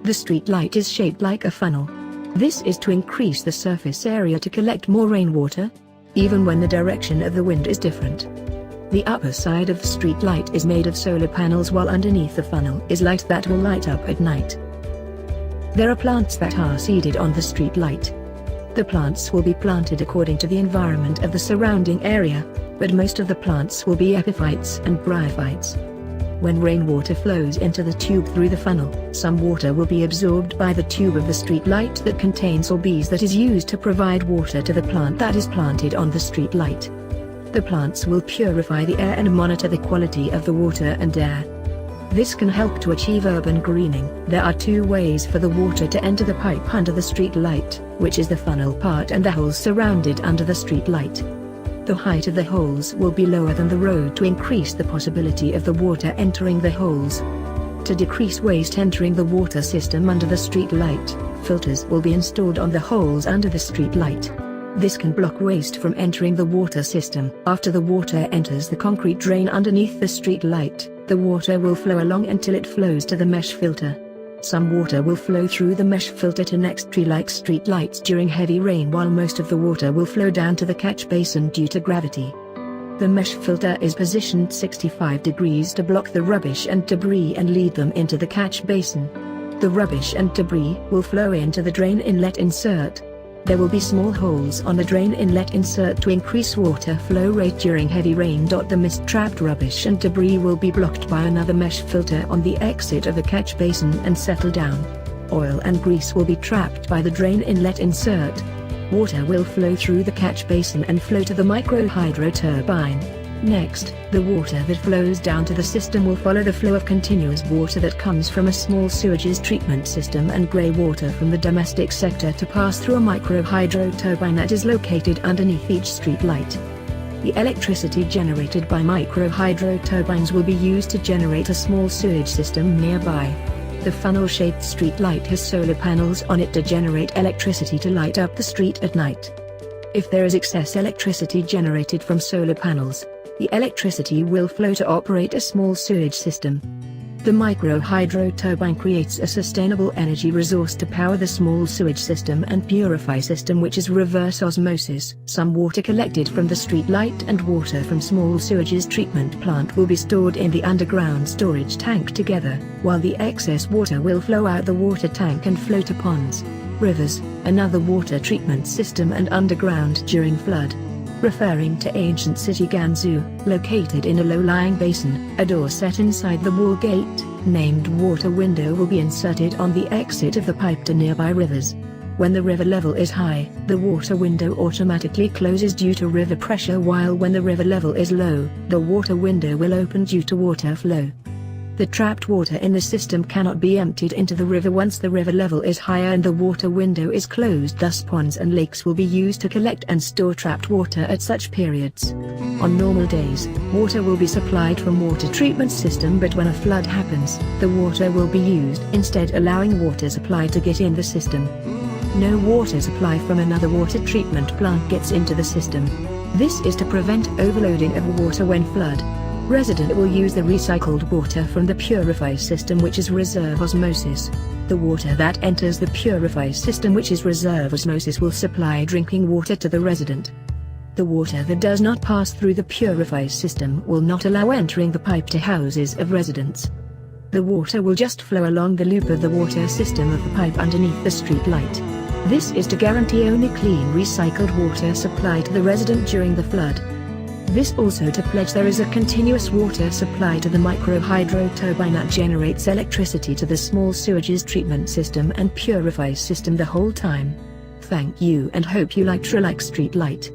The street light is shaped like a funnel. This is to increase the surface area to collect more rainwater, even when the direction of the wind is different. The upper side of the street light is made of solar panels, while underneath the funnel is light that will light up at night. There are plants that are seeded on the street light. The plants will be planted according to the environment of the surrounding area, but most of the plants will be epiphytes and bryophytes. When rainwater flows into the tube through the funnel, some water will be absorbed by the tube of the street light that contains sorbes that is used to provide water to the plant that is planted on the street light. The plants will purify the air and monitor the quality of the water and air. This can help to achieve urban greening. There are two ways for the water to enter the pipe under the street light, which is the funnel part and the holes surrounded under the street light. The height of the holes will be lower than the road to increase the possibility of the water entering the holes. To decrease waste entering the water system under the street light, filters will be installed on the holes under the street light. This can block waste from entering the water system. After the water enters the concrete drain underneath the street light, the water will flow along until it flows to the mesh filter. Some water will flow through the mesh filter to next tree-like street lights during heavy rain, while most of the water will flow down to the catch basin due to gravity. The mesh filter is positioned 65 degrees to block the rubbish and debris and lead them into the catch basin. The rubbish and debris will flow into the drain inlet insert. There will be small holes on the drain inlet insert to increase water flow rate during heavy rain. The mist-trapped rubbish and debris will be blocked by another mesh filter on the exit of the catch basin and settle down. Oil and grease will be trapped by the drain inlet insert. Water will flow through the catch basin and flow to the micro-hydro turbine. Next, the water that flows down to the system will follow the flow of continuous water that comes from a small sewages treatment system and grey water from the domestic sector to pass through a micro-hydro turbine that is located underneath each street light. The electricity generated by micro-hydro turbines will be used to generate a small sewage system nearby. The funnel-shaped street light has solar panels on it to generate electricity to light up the street at night. If there is excess electricity generated from solar panels, the electricity will flow to operate a small sewage system. The micro-hydro turbine creates a sustainable energy resource to power the small sewage system and purify system, which is reverse osmosis. Some water collected from the street light and water from small sewages treatment plant will be stored in the underground storage tank together, while the excess water will flow out the water tank and flow to ponds, rivers, another water treatment system and underground during flood. Referring to ancient city Gansu, located in a low-lying basin, a door set inside the wall gate, named water window, will be inserted on the exit of the pipe to nearby rivers. When the river level is high, the water window automatically closes due to river pressure, while when the river level is low, the water window will open due to water flow. The trapped water in the system cannot be emptied into the river once the river level is higher and the water window is closed. Thus ponds and lakes will be used to collect and store trapped water at such periods. On normal days, water will be supplied from water treatment system, but when a flood happens, the water will be used instead, allowing water supply to get in the system. No water supply from another water treatment plant gets into the system. This is to prevent overloading of water when flood. Resident will use the recycled water from the purify system, which is reserve osmosis. The water that enters the purify system, which is reserve osmosis, will supply drinking water to the resident. The water that does not pass through the purify system will not allow entering the pipe to houses of residents. The water will just flow along the loop of the water system of the pipe underneath the street light. This is to guarantee only clean recycled water supply to the resident during the flood. This also to pledge there is a continuous water supply to the micro-hydro turbine that generates electricity to the small sewages treatment system and purify system the whole time. Thank you and hope you liked Street Light.